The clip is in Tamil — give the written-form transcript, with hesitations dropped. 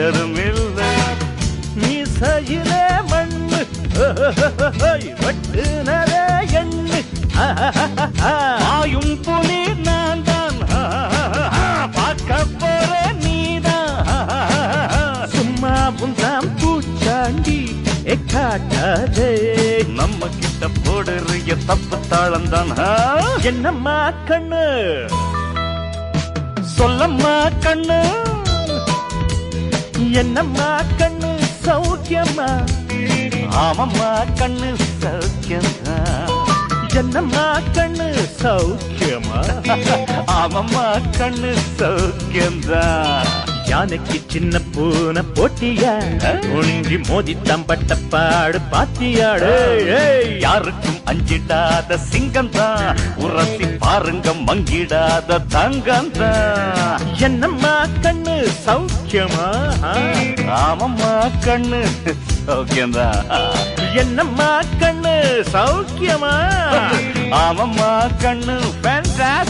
மீட்டரும் இல்லை மீசையிலே மண்ணு வெட்டுனரே எண்ணு ஆயும் புலி நான் தான் பார்க்க போற நீதான் சும்மா புந்தாம் பூச்சாண்டி காட்டாதே நம்ம கிட்ட போடுறிய தப்பு தாளம் தான் என்னம்மா கண்ணு சொல்லம்மா கண்ணு என்னம்மா கண்ணு சௌக்கியம்மா ஆமம்மா கண்ணு சௌக்கியம்மா என்னம்மா கண்ணு சௌக்கியமா ஆமம்மா கண்ணு சௌக்கியம்தான் யானைக்கு சின்ன பூனை போட்டியா ஒன்றி மோதி தம்பட்ட பாடு பாத்தியாடு யாருக்கும் அஞ்சிடாத சிங்கம் தான் உரசி பாருங்க மங்கிடாத தங்கம் தான் என்னம்மா கண்ணு சௌக்கியமா ஆமம்மா கண்ணு சௌக்கியம்தான் என்னம்மா கண்ணு சௌக்கியமா ஆமம்மா கண்ணு ஃபேண்டாஸ்டிக்